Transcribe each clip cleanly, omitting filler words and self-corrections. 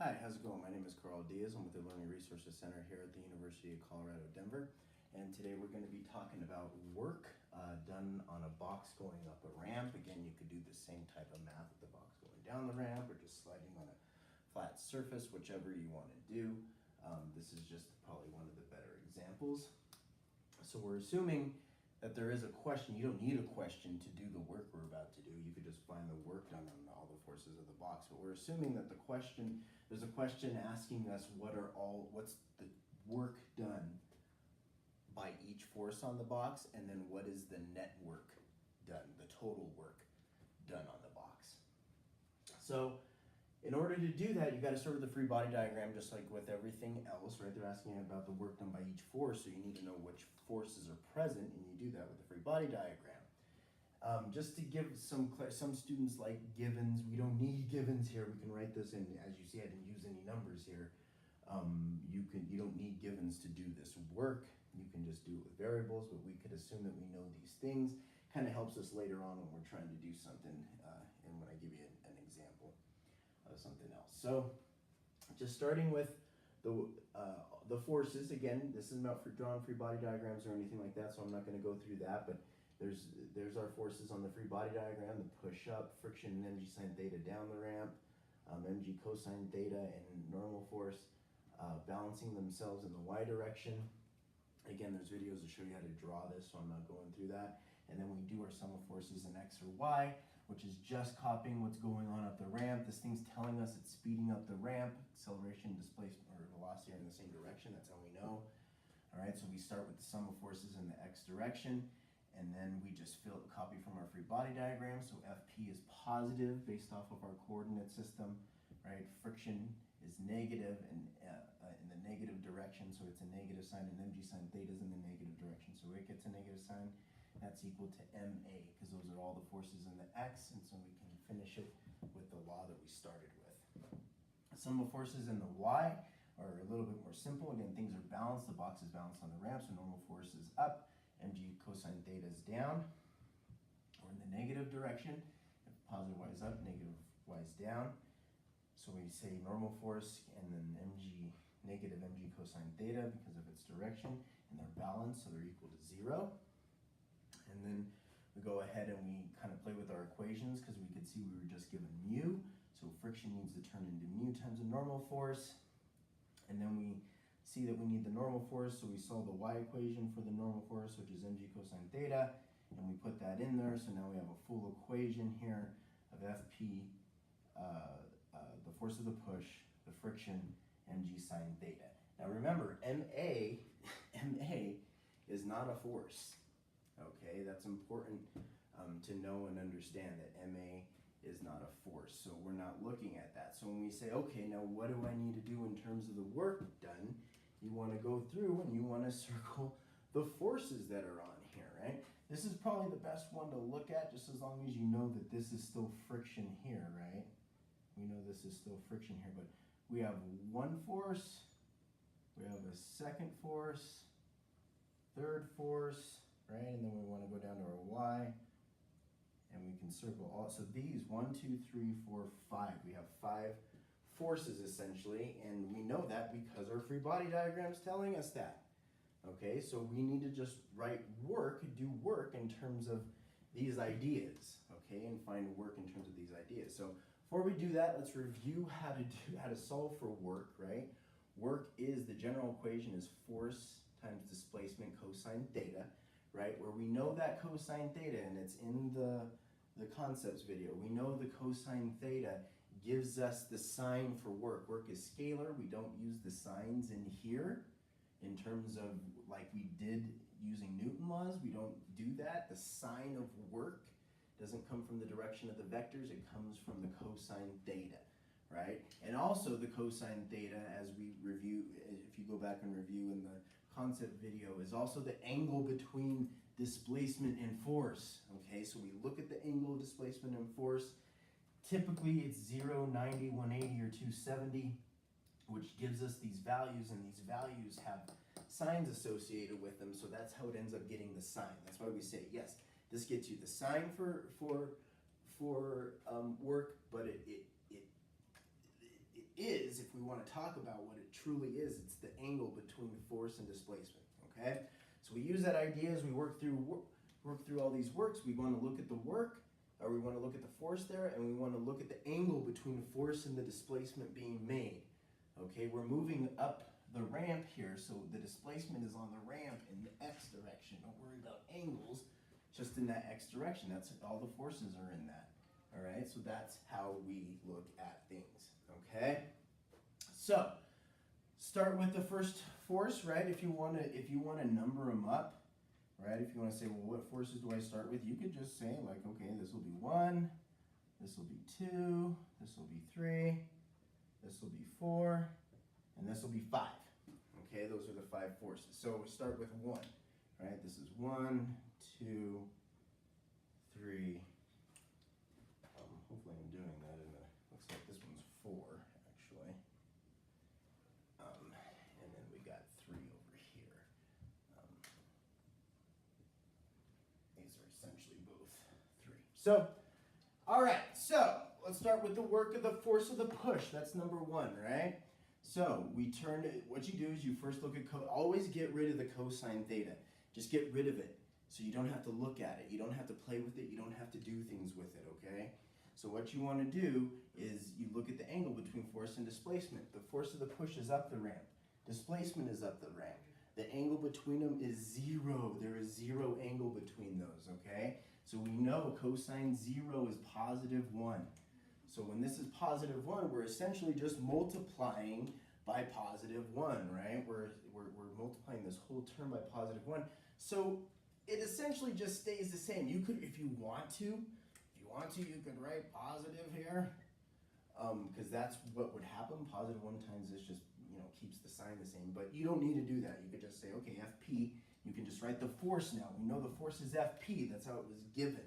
Hi, how's it going? My name is Carl Diaz. I'm with the Learning Resources Center here at the University of Colorado, Denver. And today we're going to be talking about work done on a box going up a ramp. Again, you could do the same type of math with the box going down the ramp or just sliding on a flat surface, whichever you want to do. This is just probably one of the better examples. So we're assuming that there is a question. You don't need a question to do the work we're about to do. You could just find the work done on all the forces of the box. But we're assuming that there's a question asking us what's the work done by each force on the box, and then what is the net work done, the total work done on the box. So in order to do that, you got to start with the free body diagram, just like with everything else, right? They're asking about the work done by each force, so you need to know which forces are present, and you do that with the free body diagram. Just to give some students like givens. We don't need givens here. We can write this in. As you see, I didn't use any numbers here. You don't need givens to do this work. You can just do it with variables, but we could assume that we know these things. Kind of helps us later on when we're trying to do something, and when I give you an example of something else. So just starting with the forces. Again, this is not for drawing free body diagrams or anything like that, so I'm not going to go through that, but there's our forces on the free body diagram: the push up, friction, and mg sine theta down the ramp, mg cosine theta, and normal force balancing themselves in the y direction. Again, there's videos to show you how to draw this, so I'm not going through that. And then we do our sum of forces in x or y, which is just copying what's going on up the ramp. This thing's telling us it's speeding up the ramp. Acceleration, displacement, or velocity are in the same direction. That's how we know. All right, so we start with the sum of forces in the x direction, and then we just copy from our free body diagram. So Fp is positive based off of our coordinate system, right? Friction is negative and in the negative direction, so it's a negative sign, and mg sine theta is in the negative direction, so it gets a negative sign. That's equal to ma, because those are all the forces in the x, and so we can finish it with the law that we started with. Sum of forces in the y are a little bit more simple. Again, things are balanced. The box is balanced on the ramp, so normal force is up, mg cosine theta is down, or in the negative direction. If positive y is up, negative y is down. So we say normal force and then negative mg cosine theta because of its direction, and they're balanced, so they're equal to 0. And then we go ahead and we kind of play with our equations, because we could see we were just given mu, so friction needs to turn into mu times the normal force. And then we see that we need the normal force, so we solve the y equation for the normal force, which is mg cosine theta, and we put that in there. So now we have a full equation here of Fp, the force of the push, the friction, mg sine theta. Now remember, ma is not a force. Okay, that's important to know and understand, that ma is not a force. So we're not looking at that. So when we say, okay, now what do I need to do in terms of the work done? You want to go through and you want to circle the forces that are on here, right? This is probably the best one to look at, just as long as you know that this is still friction here, right? We know this is still friction here, but we have one force, we have a second force, third force, right? And then we want to go down to our y, and we can circle all. So these 1, 2, 3, 4, 5. We have 5 forces essentially, and we know that because our free body diagram is telling us that. Okay, so we need to just do work in terms of these ideas, okay, and find work in terms of these ideas. So before we do that, let's review how to solve for work, right? Work is, the general equation is force times displacement cosine theta, right? Where we know that cosine theta, and it's in the concepts video, we know the cosine theta gives us the sign for work. Work is scalar. We don't use the signs in here in terms of like we did using Newton laws. We don't do that. The sign of work doesn't come from the direction of the vectors. It comes from the cosine theta, right? And also the cosine theta, as we review, if you go back and review in the concept video, is also the angle between displacement and force. Okay, so we look at the angle of displacement and force. Typically it's 0, 90, 180, or 270, which gives us these values, and these values have signs associated with them, so that's how it ends up getting the sign. That's why we say, yes, this gets you the sign for work, but it is, if we want to talk about what it truly is, it's the angle between force and displacement, okay? So we use that idea as we work through all these works. We want to look at the work, or we want to look at the force there, and we want to look at the angle between the force and the displacement being made. Okay, we're moving up the ramp here, so the displacement is on the ramp in the x direction. Don't worry about angles, just in that x direction. That's all the forces are in that. All right, so that's how we look at things. Okay, so start with the first force, right? If you want to number them up, right? If you want to say, well, what forces do I start with? You could just say, like, okay, this will be 1, this will be 2, this will be 3, this will be 4, and this will be 5. Okay, those are the 5 forces. So we start with 1, right? This is 1, 2, 3. Hopefully I'm doing that in the, looks like this one's 4, actually. And then we got 3 over here. These are essentially both 3. So, all right, so let's start with the work of the force of the push. That's number 1, right? So we turn it, what you do is you first look at, always get rid of the cosine theta. Just get rid of it so you don't have to look at it. You don't have to play with it. You don't have to do things with it, okay? So what you want to do is you look at the angle between force and displacement. The force of the push is up the ramp. Displacement is up the ramp. The angle between them is 0. There is 0 angle between those, okay? So we know cosine 0 is positive 1. So when this is positive 1, we're essentially just multiplying by positive 1, right? We're multiplying this whole term by positive 1. So it essentially just stays the same. You could, if you want to, you could write positive here, because that's what would happen. Positive 1 times this just, keeps the sign the same. But you don't need to do that. You could just say, okay, FP. You can just write the force now. We know the force is FP. That's how it was given.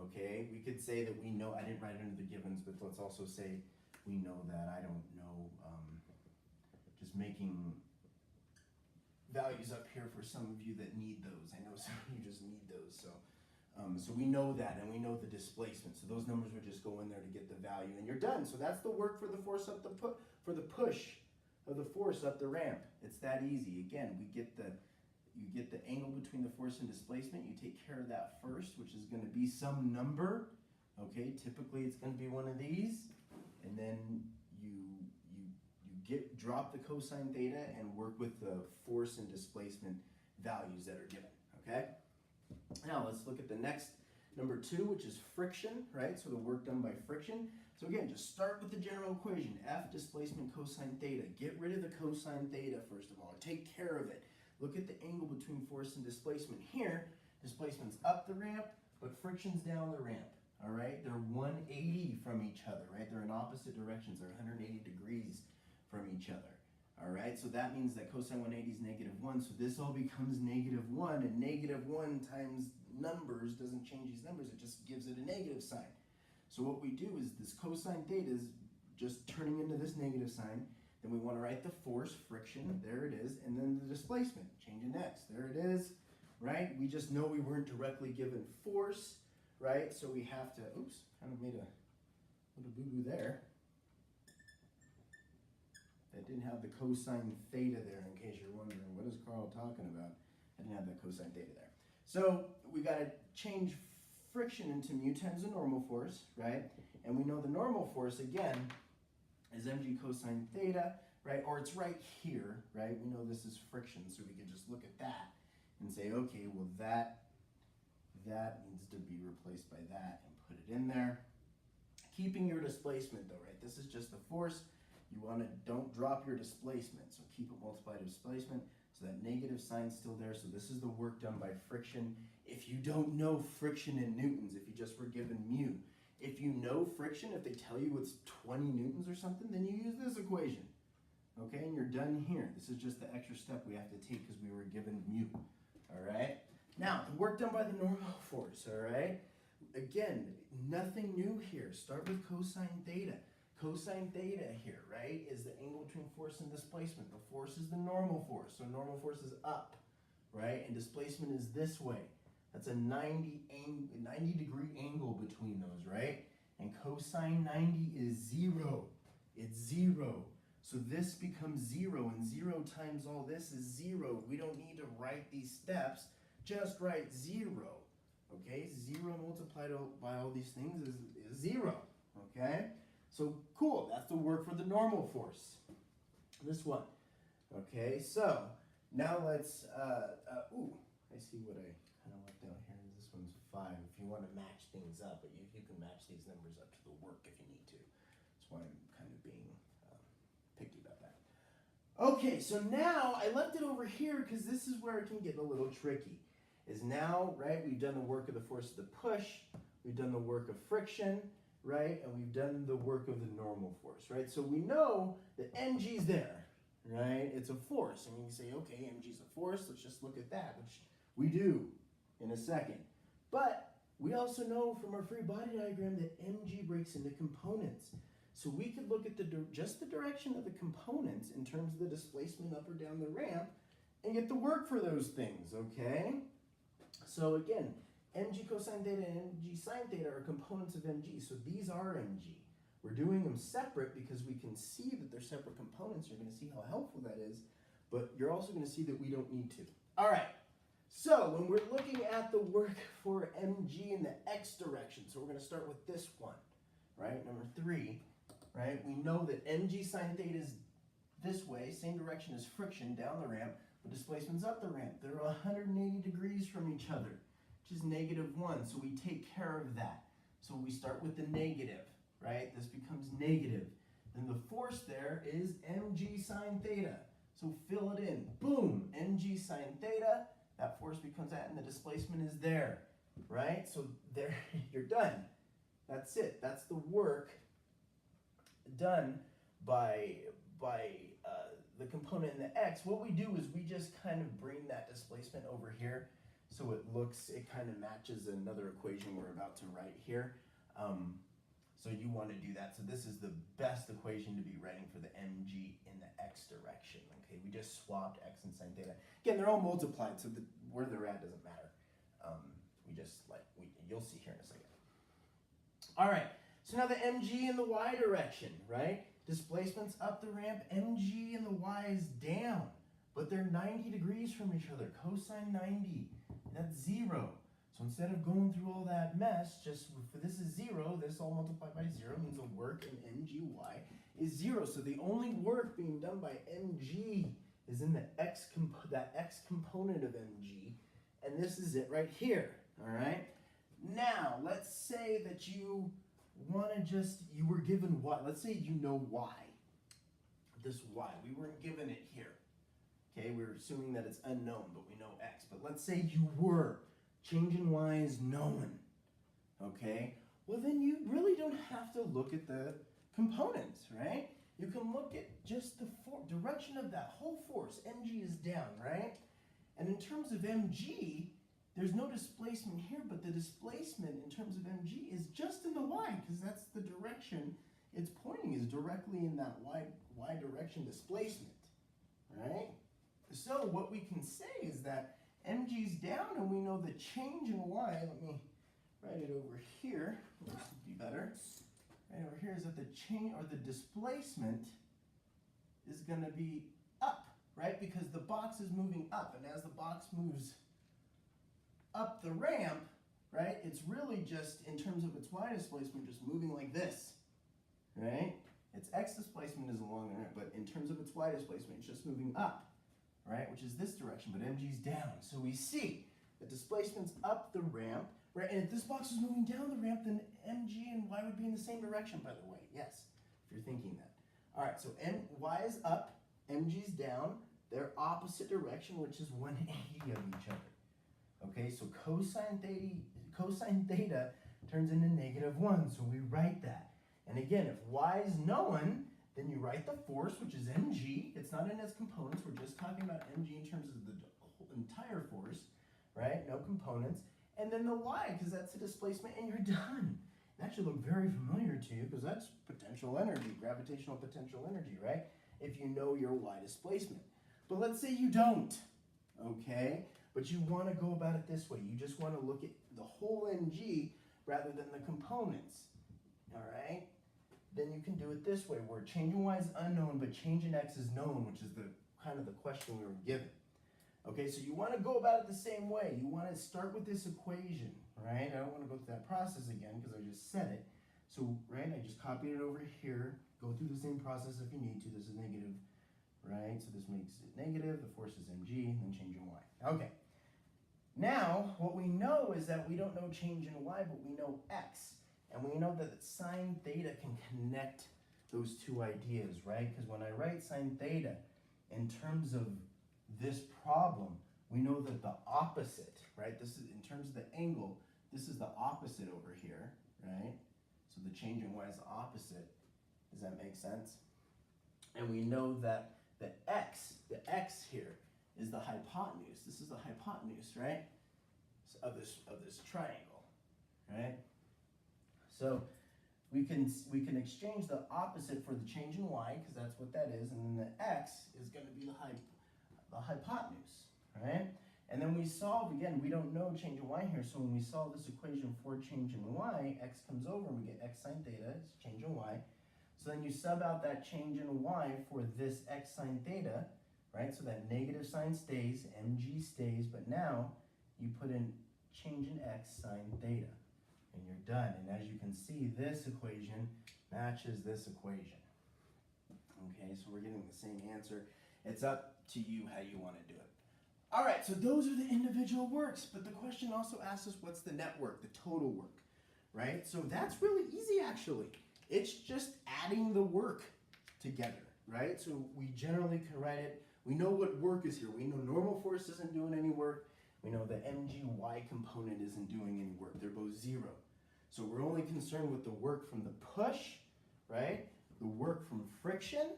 Okay, we could say that we know, I didn't write under the givens, but let's also say we know that. I don't know, just making values up here for some of you that need those. I know some of you just need those, so we know that, and we know the displacement. So those numbers would just go in there to get the value, and you're done. So that's the work for the force up the for the push of the force up the ramp. It's that easy. Again, you get the angle between the force and displacement. You take care of that first, which is going to be some number. Okay, typically it's going to be one of these, and then you drop the cosine theta and work with the force and displacement values that are given. Okay. Now let's look at the next number 2, which is friction. Right. So the work done by friction. So again, just start with the general equation: F displacement cosine theta. Get rid of the cosine theta first of all. Take care of it. Look at the angle between force and displacement. Here, displacement's up the ramp, but friction's down the ramp. All right, they're 180 from each other, right? They're in opposite directions. They're 180 degrees from each other. All right, so that means that cosine 180 is -1. So this all becomes -1, and -1 times numbers doesn't change these numbers. It just gives it a negative sign. So what we do is this cosine theta is just turning into this negative sign. Then we want to write the force, friction, there it is, and then the displacement, changing x, there it is, right? We just know we weren't directly given force, right? So we have to, oops, kind of made a little boo-boo there. That didn't have the cosine theta there, in case you're wondering, what is Carl talking about? I didn't have that cosine theta there. So we got to change friction into mu times the normal force, right? And we know the normal force, again, is mg cosine theta, right? Or it's right here, right? We know this is friction, so we can just look at that and say, okay, well that needs to be replaced by that and put it in there. Keeping your displacement though, right? This is just the force. You want to, don't drop your displacement, so keep it multiplied to displacement, so that negative sign's still there. So this is the work done by friction. If you don't know friction in newtons, if you just were given mu, if you know friction, if they tell you it's 20 newtons or something, then you use this equation. Okay, and you're done here. This is just the extra step we have to take because we were given mu. All right? Now, the work done by the normal force, all right? Again, nothing new here. Start with cosine theta. Cosine theta here, right, is the angle between force and displacement. The force is the normal force, so normal force is up, right? And displacement is this way. That's a 90 degree angle between those, right? And cosine 90 is 0. It's 0. So this becomes 0, and 0 times all this is 0. We don't need to write these steps, just write 0. Okay, 0 multiplied by all these things is 0. Okay, so cool, that's the work for the normal force. This one. Okay, so now let's, I see what I kind of left down here. This one's 5. If you want to match things up, but you can match these numbers up to the work if you need to. That's why I'm kind of being picky about that. Okay, so now I left it over here because this is where it can get a little tricky. Is now, right, we've done the work of the force of the push, we've done the work of friction, right, and we've done the work of the normal force, right? So we know that mg's there, right? It's a force, and you can say, okay, mg's a force, let's just look at that, which we do in a second. But we also know from our free body diagram that mg breaks into components. So we could look at just the direction of the components in terms of the displacement up or down the ramp and get the work for those things, okay? So again, mg cosine theta and mg sine theta are components of mg. So these are mg. We're doing them separate because we can see that they're separate components. You're going to see how helpful that is. But you're also going to see that we don't need to. All right. So when we're looking at the work for mg in the x direction, so we're going to start with this one, right? Number 3, right? We know that mg sine theta is this way, same direction as friction down the ramp. The displacement's up the ramp. They're 180 degrees from each other, which is -1. So we take care of that. So we start with the negative, right? This becomes negative. Then the force there is mg sine theta. So fill it in. Boom, mg sine theta. That force becomes that, and the displacement is there, right? So there, you're done. That's it. That's the work done by the component in the x. What we do is we just kind of bring that displacement over here so it kind of matches another equation we're about to write here. So you want to do that. So this is the best equation to be writing for the mg in the x direction. Okay, we just swapped x and sine theta. Again, they're all multiplied, so where they're at doesn't matter. You'll see here in a second. All right, so now the mg in the y direction, right? Displacement's up the ramp, mg and the y is down, but they're 90 degrees from each other. Cosine 90, that's 0. So instead of going through all that mess, just this is 0, this all multiplied by 0 means the work in mgy is 0. So the only work being done by mg is in the x component of mg, and this is it right here, all right? Now, let's say that you were given y. Let's say you know y. This y. We weren't given it here. Okay, we're assuming that it's unknown, but we know x. But let's say you were. Change in y is known. Okay? Well, then you really don't have to look at the components, right? You can look at just the direction of that whole force. mg is down, right? And in terms of mg, there's no displacement here, but the displacement in terms of mg is just in the y, because that's the direction it's pointing, is directly in that y direction displacement, right? So what we can say is that mg's down, and we know the change in y, let me write it over here, this would be better. Right over here is that the change, or the displacement, is going to be up, right? Because the box is moving up, and as the box moves up the ramp, right, it's really just, in terms of its y displacement, just moving like this, right? Its x displacement is along the ramp, but in terms of its y displacement, it's just moving up, right, which is this direction, but mg's down. So we see the displacement's up the ramp, right, and if this box is moving down the ramp, then mg and y would be in the same direction, by the way, yes, if you're thinking that. All right, so y is up, mg's down, they're opposite direction, which is 180 of each other. Okay, so cosine theta turns into -1, so we write that. And again, if y is known, then you write the force, which is mg. It's not in its components. We're just talking about mg in terms of the whole entire force, right? No components. And then the y, because that's the displacement, and you're done. That should look very familiar to you, because that's potential energy, gravitational potential energy, right? If you know your y displacement. But let's say you don't, okay? But you want to go about it this way. You just want to look at the whole mg rather than the components, all right? then you can do it this way, where change in y is unknown, but change in x is known, which is the kind of the question we were given. Okay, so you want to go about it the same way. You want to start with this equation, right? I don't want to go through that process again because I just said it. So, right, I just copied it over here. Go through the same process if you need to. This is negative, right? So this makes it negative. The force is mg, then change in y. Okay. Now, what we know is that we don't know change in y, but we know x. And we know that sine theta can connect those two ideas, right? Because when I write sine theta in terms of this problem, we know that the opposite, right? This is, in terms of the angle, this is the opposite over here, right? So the change in y is the opposite. Does that make sense? And we know that the x here is the hypotenuse. This is the hypotenuse, right? Of this triangle, right? So we can exchange the opposite for the change in y, because that's what that is, and then the x is going to be the hypotenuse, right? And then we solve, again, we don't know change in y here, so when we solve this equation for change in y, x comes over and we get x sine theta, it's change in y. So then you sub out that change in y for this x sine theta, right? So that negative sign stays, mg stays, but now you put in change in x sine theta, and you're done. And as you can see, this equation matches this equation. Okay, so we're getting the same answer. It's up to you how you want to do it. All right, so those are the individual works, but the question also asks us what's the net work, the total work, right? So that's really easy, actually. It's just adding the work together, right? So we generally can write it. We know what work is here. We know normal force isn't doing any work. We know the mgy component isn't doing any work. They're both zero. So we're only concerned with the work from the push, right? The work from friction,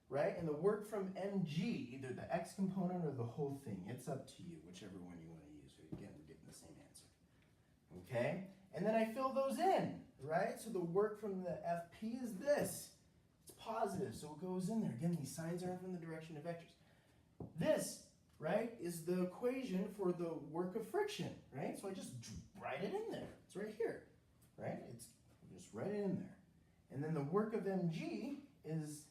right? And the work from mg, either the x component or the whole thing. It's up to you, whichever one you want to use. Again, we're getting the same answer. Okay? And then I fill those in, right? So the work from the FP is this. It's positive, so it goes in there. Again, these signs are from the direction of vectors. This, right, is the equation for the work of friction, right? So I just write it in there. It's right here, right? It's just write it in there. And then the work of mg is,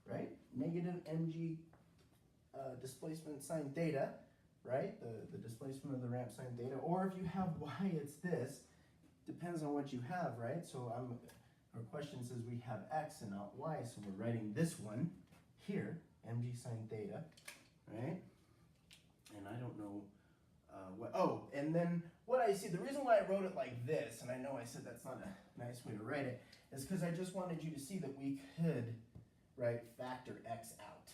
right, negative mg displacement sine theta, right? The displacement of the ramp sine theta. Or if you have y, it's this. Depends on what you have, right? So our question says we have x and not y, so we're writing this one here, mg sine theta, right? And I don't know and then what I see, the reason why I wrote it like this, and I know I said that's not a nice way to write it, is because I just wanted you to see that we could, right, factor x out,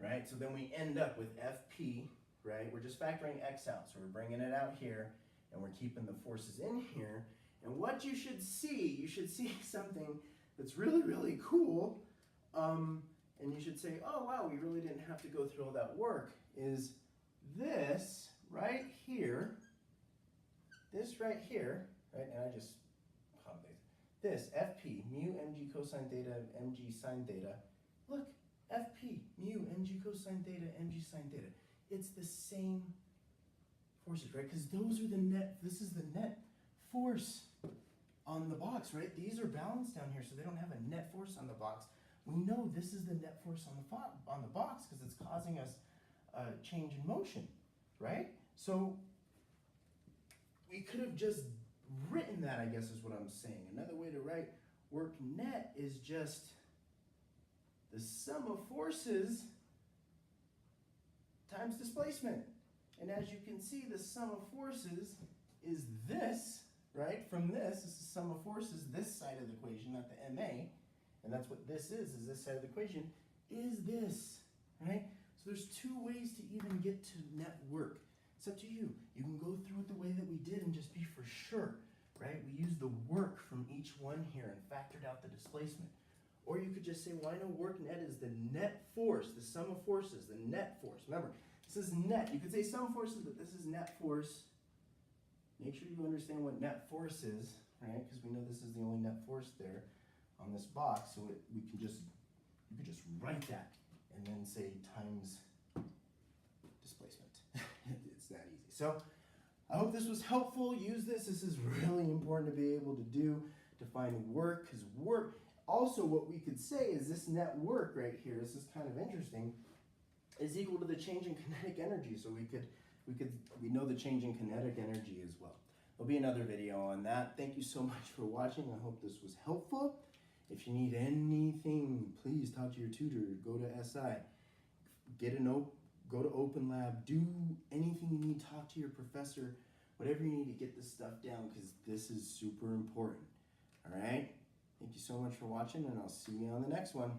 right? So then we end up with FP, right? We're just factoring x out, so we're bringing it out here, and we're keeping the forces in here. And what you should see something that's really, really cool, and you should say, oh, wow, we really didn't have to go through all that work, is this right here, right? And I just copied this, FP, mu mg cosine theta, mg sine theta. Look, FP, mu mg cosine theta, mg sine theta. It's the same forces, right? Because this is the net force on the box, right? These are balanced down here, so they don't have a net force on the box. We know this is the net force on the box because it's causing us a change in motion, right? So we could have just written that, I guess is what I'm saying. Another way to write work net is just the sum of forces times displacement. And as you can see, the sum of forces is this, right? From this is the sum of forces, this side of the equation, not the MA. And that's what this is this side of the equation, is this, right? So there's two ways to even get to net work. It's up to you. You can go through it the way that we did and just be for sure, right? We used the work from each one here and factored out the displacement. Or you could just say, well, I know work net is the net force, the sum of forces, the net force. Remember, this is net. You could say sum of forces, but this is net force. Make sure you understand what net force is, right? Because we know this is the only net force there on this box. So you could just write that and then say times displacement. It's that easy. So I hope this was helpful. Use this. This is really important to be able to do, define work, because work, also what we could say is this net work right here, this is kind of interesting, is equal to the change in kinetic energy. So we know the change in kinetic energy as well. There'll be another video on that. Thank you so much for watching. I hope this was helpful. If you need anything, please talk to your tutor, go to SI, go to Open Lab, do anything you need, talk to your professor, whatever you need to get this stuff down, because this is super important. All right? Thank you so much for watching, and I'll see you on the next one.